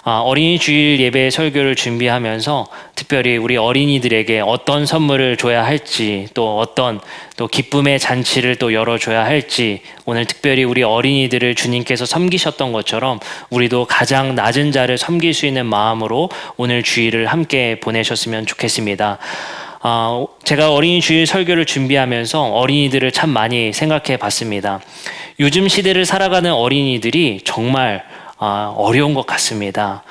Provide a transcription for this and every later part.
어린이 주일 예배 설교를 준비하면서 특별히 우리 어린이들에게 어떤 선물을 줘야 할지, 또 어떤 또 기쁨의 잔치를 또 열어줘야 할지, 오늘 특별히 우리 어린이들을 주님께서 섬기셨던 것처럼 우리도 가장 낮은 자를 섬길 수 있는 마음으로 오늘 주일을 함께 보내셨으면 좋겠습니다. 제가 어린이 주일 설교를 준비하면서 어린이들을 참 많이 생각해 봤습니다. 요즘 시대를 살아가는 어린이들이 정말 어려운 것 같습니다.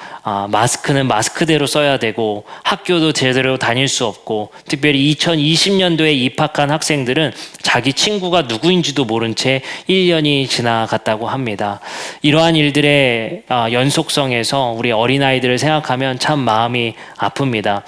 마스크는 마스크대로 써야 되고 학교도 제대로 다닐 수 없고, 특별히 2020년도에 입학한 학생들은 자기 친구가 누구인지도 모른 채 1년이 지나갔다고 합니다. 이러한 일들의 연속성에서 우리 어린아이들을 생각하면 참 마음이 아픕니다.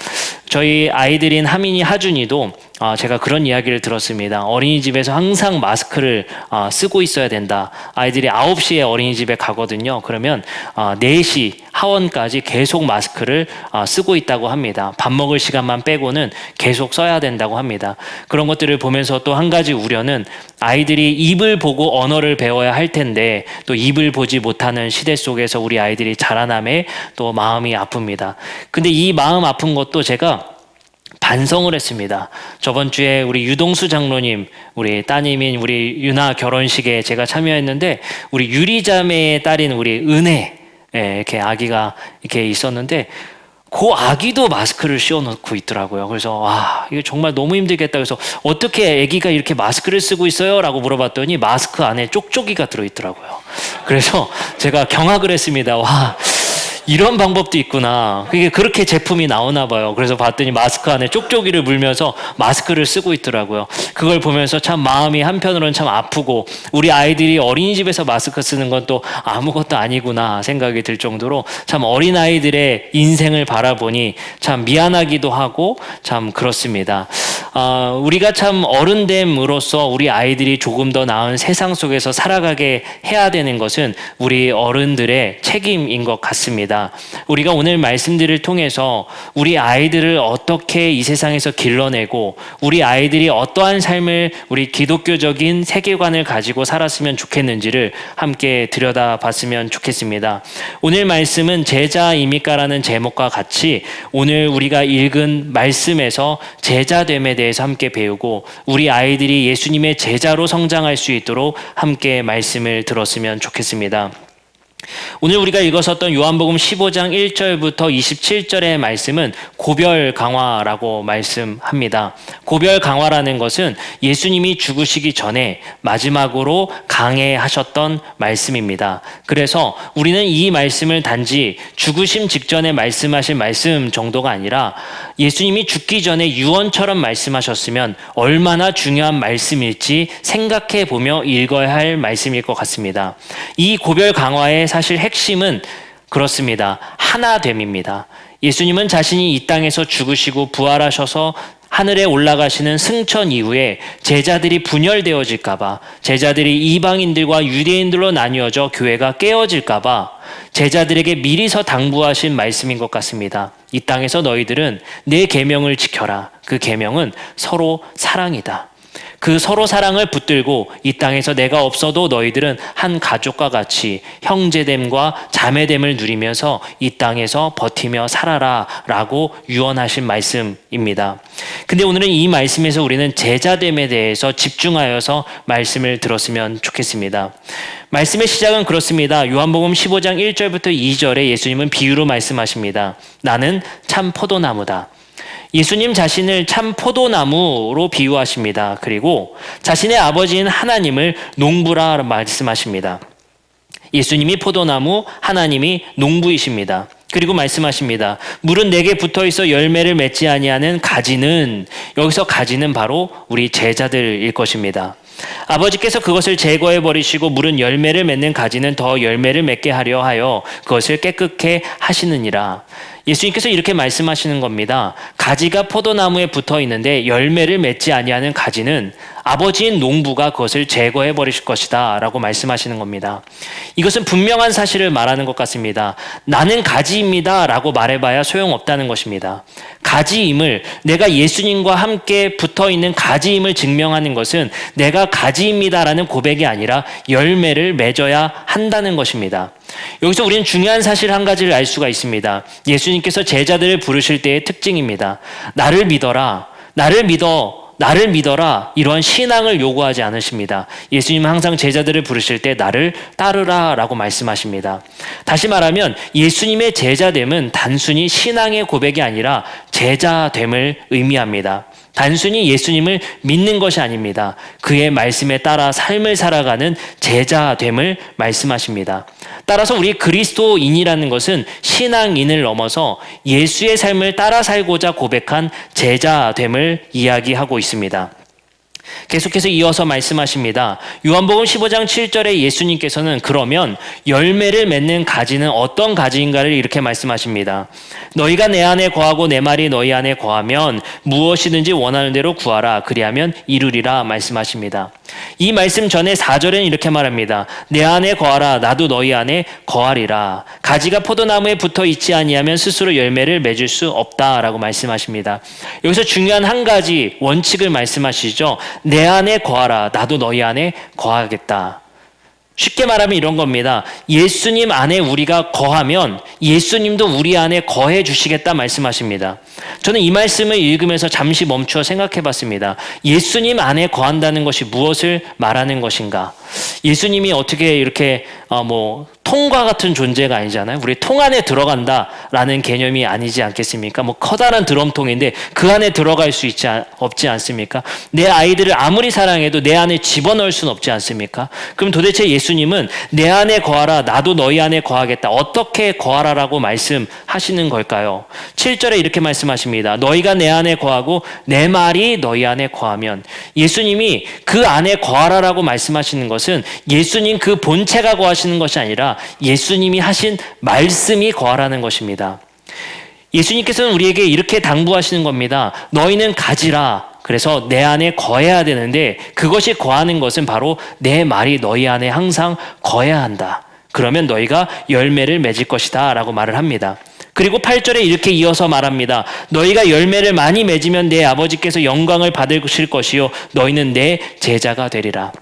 저희 아이들인 하민이, 하준이도 제가 그런 이야기를 들었습니다. 어린이집에서 항상 마스크를 쓰고 있어야 된다. 아이들이 9시에 어린이집에 가거든요. 그러면 4시 하원까지 계속 마스크를 쓰고 있다고 합니다. 밥 먹을 시간만 빼고는 계속 써야 된다고 합니다. 그런 것들을 보면서 또 한 가지 우려는, 아이들이 입을 보고 언어를 배워야 할 텐데 또 입을 보지 못하는 시대 속에서 우리 아이들이 자라남에 또 마음이 아픕니다. 근데 이 마음 아픈 것도 제가 반성을 했습니다. 저번 주에 우리 유동수 장로님, 우리 따님인 우리 유나 결혼식에 제가 참여했는데, 우리 유리자매의 딸인 우리 은혜, 이렇게 아기가 이렇게 있었는데, 그 아기도 마스크를 씌워놓고 있더라고요. 그래서 이거 정말 너무 힘들겠다. 그래서 어떻게 아기가 이렇게 마스크를 쓰고 있어요? 라고 물어봤더니 마스크 안에 쪽쪽이가 들어있더라고요. 그래서 제가 경악을 했습니다. 이런 방법도 있구나. 그게 그렇게 제품이 나오나 봐요. 그래서 봤더니 마스크 안에 쪽쪽이를 물면서 마스크를 쓰고 있더라고요. 그걸 보면서 참 마음이 한편으로는 참 아프고, 우리 아이들이 어린이집에서 마스크 쓰는 건 또 아무것도 아니구나 생각이 들 정도로 참 어린아이들의 인생을 바라보니 참 미안하기도 하고 참 그렇습니다. 우리가 참 어른됨으로써 우리 아이들이 조금 더 나은 세상 속에서 살아가게 해야 되는 것은 우리 어른들의 책임인 것 같습니다. 우리가 오늘 말씀들을 통해서 우리 아이들을 어떻게 이 세상에서 길러내고, 우리 아이들이 어떠한 삶을, 우리 기독교적인 세계관을 가지고 살았으면 좋겠는지를 함께 들여다봤으면 좋겠습니다. 오늘 말씀은 제자입니까라는 제목과 같이 오늘 우리가 읽은 말씀에서 제자됨에 대해서 함께 배우고, 우리 아이들이 예수님의 제자로 성장할 수 있도록 함께 말씀을 들었으면 좋겠습니다. 오늘 우리가 읽었었던 요한복음 15장 1절부터 27절의 말씀은 고별 강화라고 말씀합니다. 고별 강화라는 것은 예수님이 죽으시기 전에 마지막으로 강해하셨던 말씀입니다. 그래서 우리는 이 말씀을 단지 죽으심 직전에 말씀하신 말씀 정도가 아니라, 예수님이 죽기 전에 유언처럼 말씀하셨으면 얼마나 중요한 말씀일지 생각해 보며 읽어야 할 말씀일 것 같습니다. 이 고별 강화의 사실 핵심은 그렇습니다. 하나됨입니다. 예수님은 자신이 이 땅에서 죽으시고 부활하셔서 하늘에 올라가시는 승천 이후에 제자들이 분열되어질까봐, 제자들이 이방인들과 유대인들로 나뉘어져 교회가 깨어질까봐 제자들에게 미리서 당부하신 말씀인 것 같습니다. 이 땅에서 너희들은 내 계명을 지켜라. 그 계명은 서로 사랑이다. 그 서로 사랑을 붙들고 이 땅에서 내가 없어도 너희들은 한 가족과 같이 형제됨과 자매됨을 누리면서 이 땅에서 버티며 살아라 라고 유언하신 말씀입니다. 근데 오늘은 이 말씀에서 우리는 제자됨에 대해서 집중하여서 말씀을 들었으면 좋겠습니다. 말씀의 시작은 그렇습니다. 요한복음 15장 1절부터 2절에 예수님은 비유로 말씀하십니다. 나는 참 포도나무다. 예수님 자신을 참 포도나무로 비유하십니다. 그리고 자신의 아버지인 하나님을 농부라 말씀하십니다. 예수님이 포도나무, 하나님이 농부이십니다. 그리고 말씀하십니다. 물은 내게 붙어있어 열매를 맺지 아니하는 가지는, 여기서 가지는 바로 우리 제자들일 것입니다. 아버지께서 그것을 제거해 버리시고 물은 열매를 맺는 가지는 더 열매를 맺게 하려 하여 그것을 깨끗게 하시느니라. 예수님께서 이렇게 말씀하시는 겁니다. 가지가 포도나무에 붙어 있는데 열매를 맺지 아니하는 가지는 아버지인 농부가 그것을 제거해 버리실 것이다 라고 말씀하시는 겁니다. 이것은 분명한 사실을 말하는 것 같습니다. 나는 가지입니다 라고 말해봐야 소용없다는 것입니다. 가지임을, 내가 예수님과 함께 붙어있는 가지임을 증명하는 것은 내가 가지입니다 라는 고백이 아니라 열매를 맺어야 한다는 것입니다. 여기서 우리는 중요한 사실 한 가지를 알 수가 있습니다. 예수님께서 제자들을 부르실 때의 특징입니다. 나를 믿어라, 나를 믿어라, 이러한 신앙을 요구하지 않으십니다. 예수님은 항상 제자들을 부르실 때 나를 따르라 라고 말씀하십니다. 다시 말하면 예수님의 제자됨은 단순히 신앙의 고백이 아니라 제자됨을 의미합니다. 단순히 예수님을 믿는 것이 아닙니다. 그의 말씀에 따라 삶을 살아가는 제자됨을 말씀하십니다. 따라서 우리 그리스도인이라는 것은 신앙인을 넘어서 예수의 삶을 따라 살고자 고백한 제자됨을 이야기하고 있습니다. 계속해서 이어서 말씀하십니다. 요한복음 15장 7절에 예수님께서는 그러면 열매를 맺는 가지는 어떤 가지인가를 이렇게 말씀하십니다. 너희가 내 안에 거하고 내 말이 너희 안에 거하면 무엇이든지 원하는 대로 구하라. 그리하면 이루리라 말씀하십니다. 이 말씀 전에 4절에는 이렇게 말합니다. 내 안에 거하라. 나도 너희 안에 거하리라. 가지가 포도나무에 붙어 있지 아니하면 스스로 열매를 맺을 수 없다라고 말씀하십니다. 여기서 중요한 한 가지 원칙을 말씀하시죠. 내 안에 거하라. 나도 너희 안에 거하겠다. 쉽게 말하면 이런 겁니다. 예수님 안에 우리가 거하면 예수님도 우리 안에 거해 주시겠다 말씀하십니다. 저는 이 말씀을 읽으면서 잠시 멈추어 생각해 봤습니다. 예수님 안에 거한다는 것이 무엇을 말하는 것인가? 예수님이 어떻게 이렇게 통과 같은 존재가 아니잖아요. 우리 통 안에 들어간다라는 개념이 아니지 않겠습니까? 커다란 드럼통인데 그 안에 들어갈 수 없지 않습니까? 내 아이들을 아무리 사랑해도 내 안에 집어넣을 수는 없지 않습니까? 그럼 도대체 예수님은 내 안에 거하라, 나도 너희 안에 거하겠다. 어떻게 거하라라고 말씀하시는 걸까요? 7절에 이렇게 말씀하십니다. 너희가 내 안에 거하고 내 말이 너희 안에 거하면, 예수님이 그 안에 거하라라고 말씀하시는 것은 예수님 그 본체가 거하시는 것이 아니라 예수님이 하신 말씀이 거하라는 것입니다. 예수님께서는 우리에게 이렇게 당부하시는 겁니다. 너희는 가지라. 그래서 내 안에 거해야 되는데 그것이 거하는 것은 바로 내 말이 너희 안에 항상 거해야 한다. 그러면 너희가 열매를 맺을 것이다 라고 말을 합니다. 그리고 8절에 이렇게 이어서 말합니다. 너희가 열매를 많이 맺으면 내 아버지께서 영광을 받으실 것이요 너희는 내 제자가 되리라.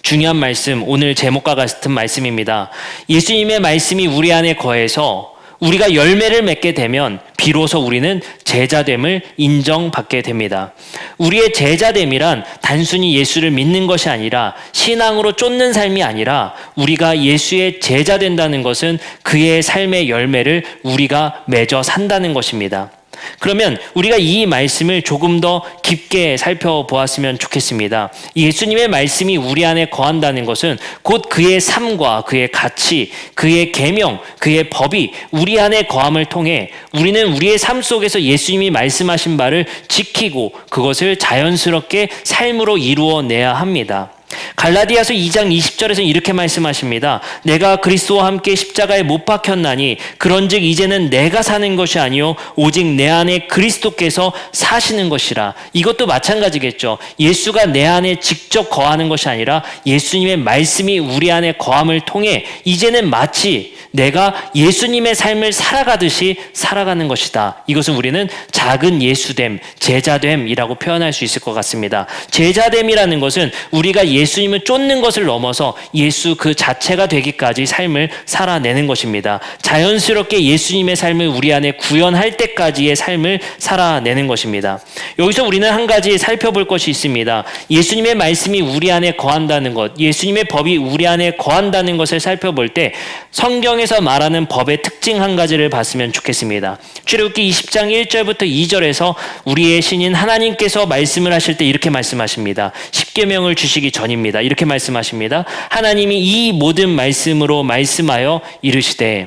중요한 말씀, 오늘 제목과 같은 말씀입니다. 예수님의 말씀이 우리 안에 거해서 우리가 열매를 맺게 되면 비로소 우리는 제자됨을 인정받게 됩니다. 우리의 제자됨이란 단순히 예수를 믿는 것이 아니라 신앙으로 쫓는 삶이 아니라 우리가 예수의 제자 된다는 것은 그의 삶의 열매를 우리가 맺어 산다는 것입니다. 그러면 우리가 이 말씀을 조금 더 깊게 살펴보았으면 좋겠습니다. 예수님의 말씀이 우리 안에 거한다는 것은 곧 그의 삶과 그의 가치, 그의 계명, 그의 법이 우리 안에 거함을 통해 우리는 우리의 삶 속에서 예수님이 말씀하신 바를 지키고 그것을 자연스럽게 삶으로 이루어내야 합니다. 갈라디아서 2장 20절에서 이렇게 말씀하십니다. 내가 그리스도와 함께 십자가에 못 박혔나니 그런즉 이제는 내가 사는 것이 아니요 오직 내 안에 그리스도께서 사시는 것이라. 이것도 마찬가지겠죠. 예수가 내 안에 직접 거하는 것이 아니라 예수님의 말씀이 우리 안에 거함을 통해 이제는 마치 내가 예수님의 삶을 살아가듯이 살아가는 것이다. 이것을 우리는 작은 예수됨, 제자됨이라고 표현할 수 있을 것 같습니다. 제자됨이라는 것은 우리가 예수님을 쫓는 것을 넘어서 예수 그 자체가 되기까지 삶을 살아내는 것입니다. 자연스럽게 예수님의 삶을 우리 안에 구현할 때까지의 삶을 살아내는 것입니다. 여기서 우리는 한 가지 살펴볼 것이 있습니다. 예수님의 말씀이 우리 안에 거한다는 것, 예수님의 법이 우리 안에 거한다는 것을 살펴볼 때 성경에서 말하는 법의 특징 한 가지를 봤으면 좋겠습니다. 출애굽기 20장 1절부터 2절에서 우리의 신인 하나님께서 말씀을 하실 때 이렇게 말씀하십니다. 십계명을 주시기 전입니다. 이렇게 말씀하십니다. 하나님이 이 모든 말씀으로 말씀하여 이르시되,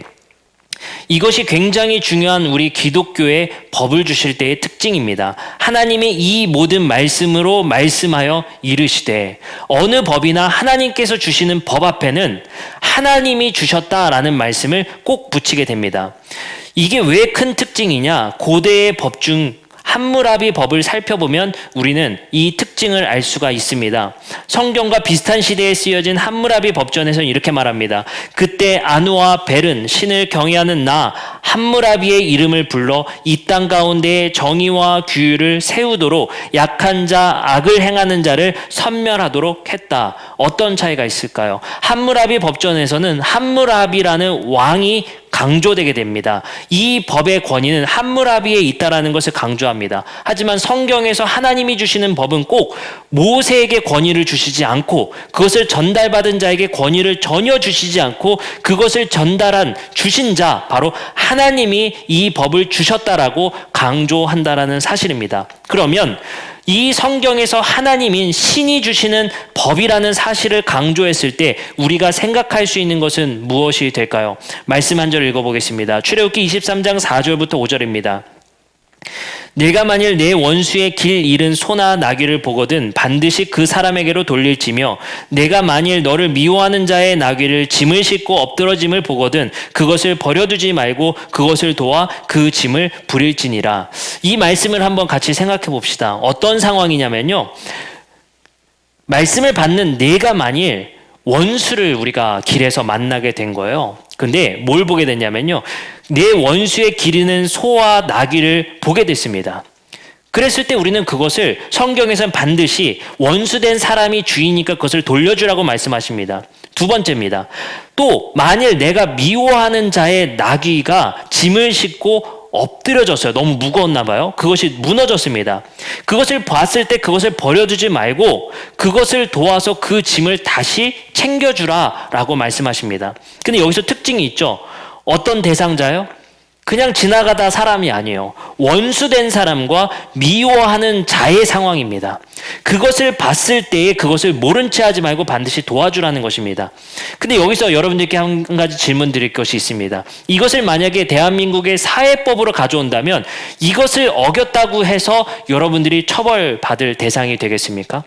이것이 굉장히 중요한 우리 기독교의 법을 주실 때의 특징입니다. 하나님이 이 모든 말씀으로 말씀하여 이르시되, 어느 법이나 하나님께서 주시는 법 앞에는 하나님이 주셨다라는 말씀을 꼭 붙이게 됩니다. 이게 왜 큰 특징이냐? 고대의 법 중 함무라비 법을 살펴보면 우리는 이 특징 특징을 알 수가 있습니다. 성경과 비슷한 시대에 쓰여진 함무라비 법전에서는 이렇게 말합니다. 그때 아누와 벨은 신을 경외하는 나 함무라비의 이름을 불러 이 땅 가운데에 정의와 규율을 세우도록 약한 자, 악을 행하는 자를 섬멸하도록 했다. 어떤 차이가 있을까요? 함무라비 법전에서는 함무라비라는 왕이 강조되게 됩니다. 이 법의 권위는 함무라비에 있다라는 것을 강조합니다. 하지만 성경에서 하나님이 주시는 법은 꼭 모세에게 권위를 주시지 않고 그것을 전달받은 자에게 권위를 전혀 주시지 않고 그것을 전달한 주신 자 바로 하나님이 이 법을 주셨다라고 강조한다라는 사실입니다. 그러면 이 성경에서 하나님인 신이 주시는 법이라는 사실을 강조했을 때 우리가 생각할 수 있는 것은 무엇이 될까요? 말씀 한 절 읽어보겠습니다. 출애굽기 23장 4절부터 5절입니다. 내가 만일 내 원수의 길 잃은 소나 나귀를 보거든 반드시 그 사람에게로 돌릴지며 내가 만일 너를 미워하는 자의 나귀를 짐을 싣고 엎드러짐을 보거든 그것을 버려두지 말고 그것을 도와 그 짐을 부릴지니라. 이 말씀을 한번 같이 생각해 봅시다. 어떤 상황이냐면요. 말씀을 받는 내가 만일 원수를 우리가 길에서 만나게 된 거예요. 근데 뭘 보게 됐냐면요. 내 원수의 기르는 소와 나귀를 보게 됐습니다. 그랬을 때 우리는 그것을 성경에서는 반드시 원수된 사람이 주인이니까 그것을 돌려주라고 말씀하십니다. 두 번째입니다. 또 만일 내가 미워하는 자의 나귀가 짐을 싣고 엎드려졌어요. 너무 무거웠나 봐요. 그것이 무너졌습니다. 그것을 봤을 때 그것을 버려두지 말고 그것을 도와서 그 짐을 다시 챙겨주라라고 말씀하십니다. 근데 여기서 특징이 있죠. 어떤 대상자요? 그냥 지나가다 사람이 아니에요. 원수된 사람과 미워하는 자의 상황입니다. 그것을 봤을 때에 그것을 모른 채 하지 말고 반드시 도와주라는 것입니다. 근데 여기서 여러분들께 한 가지 질문 드릴 것이 있습니다. 이것을 만약에 대한민국의 사회법으로 가져온다면 이것을 어겼다고 해서 여러분들이 처벌받을 대상이 되겠습니까?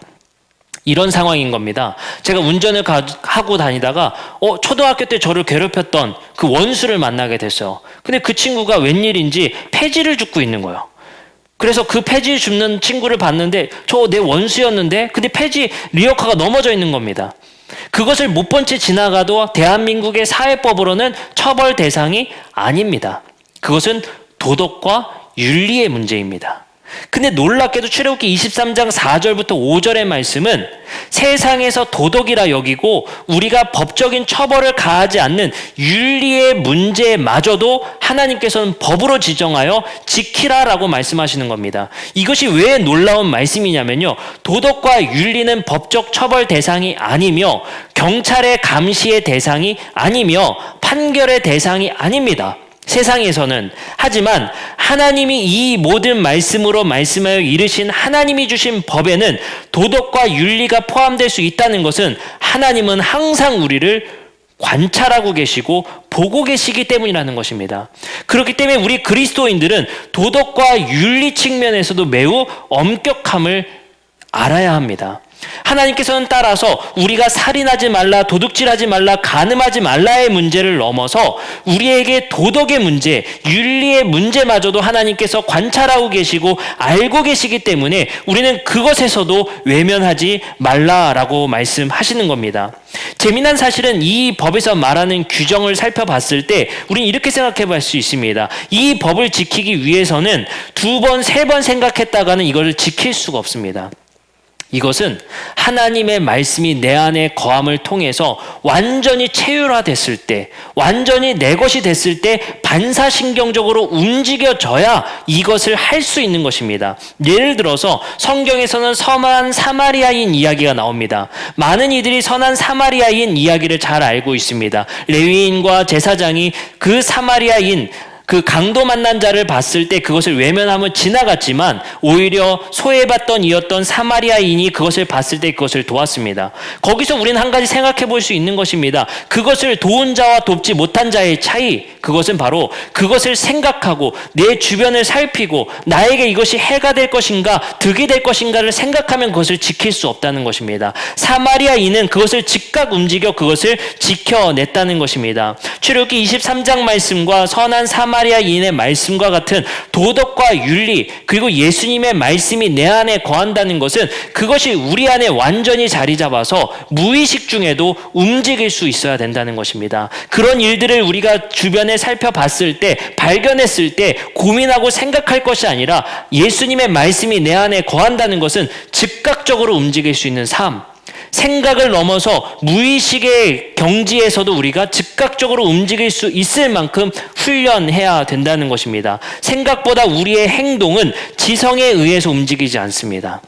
이런 상황인 겁니다. 제가 운전을 하고 다니다가 초등학교 때 저를 괴롭혔던 그 원수를 만나게 됐어요. 근데 그 친구가 웬일인지 폐지를 줍고 있는 거예요. 그래서 그 폐지 줍는 친구를 봤는데 저 내 원수였는데 근데 폐지 리어카가 넘어져 있는 겁니다. 그것을 못 본 채 지나가도 대한민국의 사회법으로는 처벌 대상이 아닙니다. 그것은 도덕과 윤리의 문제입니다. 근데 놀랍게도 출애굽기 23장 4절부터 5절의 말씀은 세상에서 도덕이라 여기고 우리가 법적인 처벌을 가하지 않는 윤리의 문제마저도 하나님께서는 법으로 지정하여 지키라라고 말씀하시는 겁니다. 이것이 왜 놀라운 말씀이냐면요. 도덕과 윤리는 법적 처벌 대상이 아니며 경찰의 감시의 대상이 아니며 판결의 대상이 아닙니다. 세상에서는. 하지만 하나님이 이 모든 말씀으로 말씀하여 이르신 하나님이 주신 법에는 도덕과 윤리가 포함될 수 있다는 것은 하나님은 항상 우리를 관찰하고 계시고 보고 계시기 때문이라는 것입니다. 그렇기 때문에 우리 그리스도인들은 도덕과 윤리 측면에서도 매우 엄격함을 알아야 합니다. 하나님께서는 따라서 우리가 살인하지 말라, 도둑질하지 말라, 간음하지 말라의 문제를 넘어서 우리에게 도덕의 문제, 윤리의 문제마저도 하나님께서 관찰하고 계시고 알고 계시기 때문에 우리는 그것에서도 외면하지 말라라고 말씀하시는 겁니다. 재미난 사실은 이 법에서 말하는 규정을 살펴봤을 때 우리는 이렇게 생각해 볼 수 있습니다. 이 법을 지키기 위해서는 2번, 3번 생각했다가는 이걸 지킬 수가 없습니다. 이것은 하나님의 말씀이 내 안에 거함을 통해서 완전히 체율화됐을 때, 완전히 내 것이 됐을 때 반사신경적으로 움직여져야 이것을 할 수 있는 것입니다. 예를 들어서 성경에서는 선한 사마리아인 이야기가 나옵니다. 많은 이들이 선한 사마리아인 이야기를 잘 알고 있습니다. 레위인과 제사장이 그 사마리아인 그 강도 만난 자를 봤을 때 그것을 외면하며 지나갔지만 오히려 소외받던 이었던 사마리아인이 그것을 봤을 때 그것을 도왔습니다. 거기서 우리는 한 가지 생각해 볼 수 있는 것입니다. 그것을 도운 자와 돕지 못한 자의 차이, 그것은 바로 그것을 생각하고 내 주변을 살피고 나에게 이것이 해가 될 것인가 득이 될 것인가를 생각하면 그것을 지킬 수 없다는 것입니다. 사마리아인은 그것을 즉각 움직여 그것을 지켜냈다는 것입니다. 출애굽기 23장 말씀과 선한 사마리아인 사마리아인의 말씀과 같은 도덕과 윤리, 그리고 예수님의 말씀이 내 안에 거한다는 것은 그것이 우리 안에 완전히 자리 잡아서 무의식 중에도 움직일 수 있어야 된다는 것입니다. 그런 일들을 우리가 주변에 살펴봤을 때, 발견했을 때 고민하고 생각할 것이 아니라 예수님의 말씀이 내 안에 거한다는 것은 즉각적으로 움직일 수 있는 삶, 생각을 넘어서 무의식의 경지에서도 우리가 즉각적으로 움직일 수 있을 만큼 훈련해야 된다는 것입니다. 생각보다 우리의 행동은 지성에 의해서 움직이지 않습니다.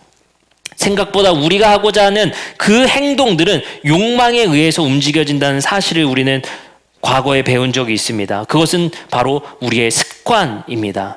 생각보다 우리가 하고자 하는 그 행동들은 욕망에 의해서 움직여진다는 사실을 우리는 과거에 배운 적이 있습니다. 그것은 바로 우리의 습관입니다.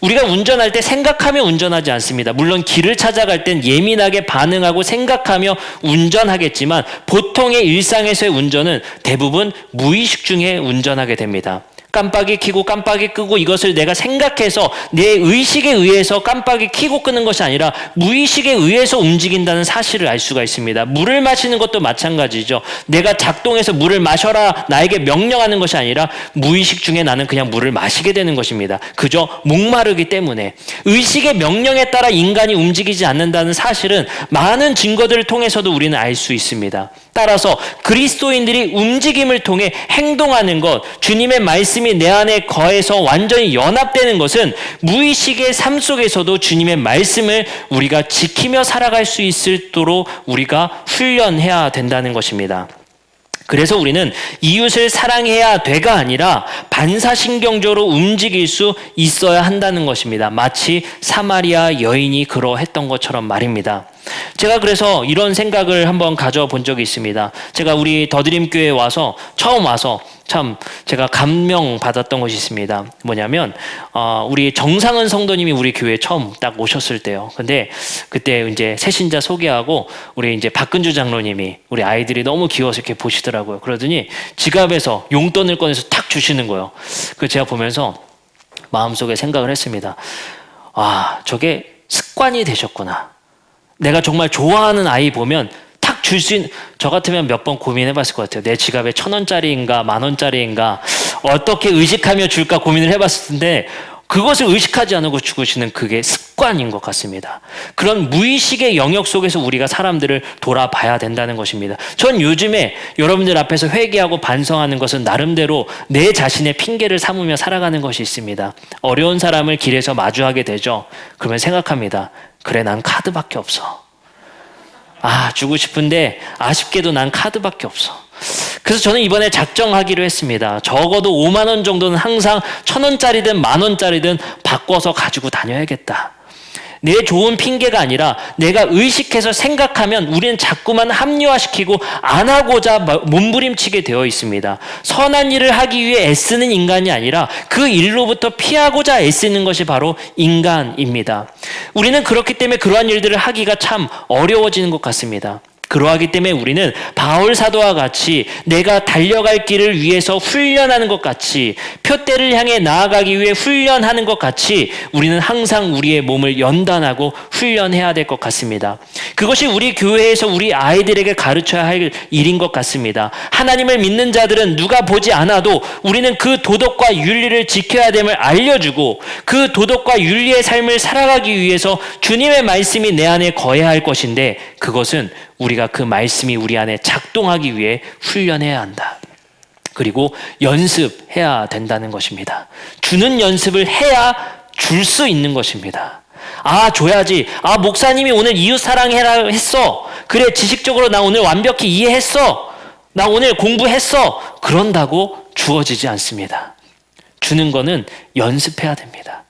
우리가 운전할 때 생각하며 운전하지 않습니다. 물론 길을 찾아갈 땐 예민하게 반응하고 생각하며 운전하겠지만 보통의 일상에서의 운전은 대부분 무의식 중에 운전하게 됩니다. 깜빡이 켜고 깜빡이 끄고 이것을 내가 생각해서 내 의식에 의해서 깜빡이 켜고 끄는 것이 아니라 무의식에 의해서 움직인다는 사실을 알 수가 있습니다. 물을 마시는 것도 마찬가지죠. 내가 작동해서 물을 마셔라 나에게 명령하는 것이 아니라 무의식 중에 나는 그냥 물을 마시게 되는 것입니다. 그저 목마르기 때문에. 의식의 명령에 따라 인간이 움직이지 않는다는 사실은 많은 증거들을 통해서도 우리는 알 수 있습니다. 따라서 그리스도인들이 움직임을 통해 행동하는 것, 주님의 말씀이 내 안에 거해서 완전히 연합되는 것은 무의식의 삶 속에서도 주님의 말씀을 우리가 지키며 살아갈 수 있도록 우리가 훈련해야 된다는 것입니다. 그래서 우리는 이웃을 사랑해야 돼가 아니라 반사신경적으로 움직일 수 있어야 한다는 것입니다. 마치 사마리아 여인이 그러했던 것처럼 말입니다. 제가 그래서 이런 생각을 한번 가져본 적이 있습니다. 제가 우리 더드림교회에 처음 와서 참 제가 감명받았던 것이 있습니다. 뭐냐면 우리 정상은 성도님이 우리 교회에 처음 딱 오셨을 때요. 근데 그때 이제 새신자 소개하고 우리 이제 박근주 장로님이 우리 아이들이 너무 귀여워서 이렇게 보시더라고요. 그러더니 지갑에서 용돈을 꺼내서 탁 주시는 거예요. 그 제가 보면서 마음속에 생각을 했습니다. 아, 저게 습관이 되셨구나. 내가 정말 좋아하는 아이 보면 탁 줄 수 있는, 저 같으면 몇 번 고민해봤을 것 같아요. 내 지갑에 1,000원짜리인가 10,000원짜리인가 어떻게 의식하며 줄까 고민을 해봤을 텐데 그것을 의식하지 않고 죽으시는 그게 습관인 것 같습니다. 그런 무의식의 영역 속에서 우리가 사람들을 돌아봐야 된다는 것입니다. 전 요즘에 여러분들 앞에서 회개하고 반성하는 것은 나름대로 내 자신의 핑계를 삼으며 살아가는 것이 있습니다. 어려운 사람을 길에서 마주하게 되죠. 그러면 생각합니다. 그래, 난 카드밖에 없어. 주고 싶은데 아쉽게도 난 카드밖에 없어. 그래서 저는 이번에 작정하기로 했습니다. 적어도 5만 원 정도는 항상 1,000원짜리든 10,000원짜리든 바꿔서 가지고 다녀야겠다. 내 좋은 핑계가 아니라 내가 의식해서 생각하면 우리는 자꾸만 합리화시키고 안 하고자 몸부림치게 되어 있습니다. 선한 일을 하기 위해 애쓰는 인간이 아니라 그 일로부터 피하고자 애쓰는 것이 바로 인간입니다. 우리는 그렇기 때문에 그러한 일들을 하기가 참 어려워지는 것 같습니다. 그러하기 때문에 우리는 바울 사도와 같이 내가 달려갈 길을 위해서 훈련하는 것 같이 표대를 향해 나아가기 위해 훈련하는 것 같이 우리는 항상 우리의 몸을 연단하고 훈련해야 될 것 같습니다. 그것이 우리 교회에서 우리 아이들에게 가르쳐야 할 일인 것 같습니다. 하나님을 믿는 자들은 누가 보지 않아도 우리는 그 도덕과 윤리를 지켜야 됨을 알려주고 그 도덕과 윤리의 삶을 살아가기 위해서 주님의 말씀이 내 안에 거해야 할 것인데 그것은 우리가 그 말씀이 우리 안에 작동하기 위해 훈련해야 한다. 그리고 연습해야 된다는 것입니다. 주는 연습을 해야 줄 수 있는 것입니다. 줘야지. 목사님이 오늘 이웃 사랑해라 했어. 그래, 지식적으로 나 오늘 완벽히 이해했어. 나 오늘 공부했어. 그런다고 주어지지 않습니다. 주는 거는 연습해야 됩니다.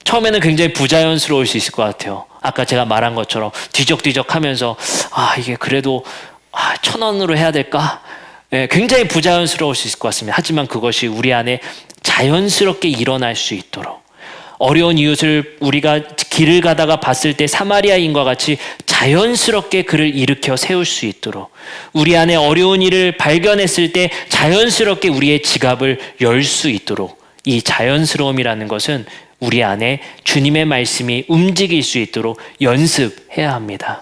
처음에는 굉장히 부자연스러울 수 있을 것 같아요. 아까 제가 말한 것처럼 뒤적뒤적 하면서 이게 그래도 1,000원으로 해야 될까? 굉장히 부자연스러울 수 있을 것 같습니다. 하지만 그것이 우리 안에 자연스럽게 일어날 수 있도록 어려운 이웃을 우리가 길을 가다가 봤을 때 사마리아인과 같이 자연스럽게 그를 일으켜 세울 수 있도록 우리 안에 어려운 일을 발견했을 때 자연스럽게 우리의 지갑을 열 수 있도록 이 자연스러움이라는 것은 우리 안에 주님의 말씀이 움직일 수 있도록 연습해야 합니다.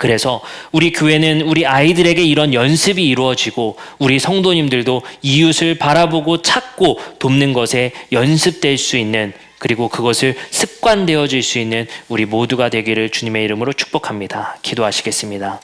그래서 우리 교회는 우리 아이들에게 이런 연습이 이루어지고 우리 성도님들도 이웃을 바라보고 찾고 돕는 것에 연습될 수 있는, 그리고 그것을 습관되어질 수 있는 우리 모두가 되기를 주님의 이름으로 축복합니다. 기도하시겠습니다.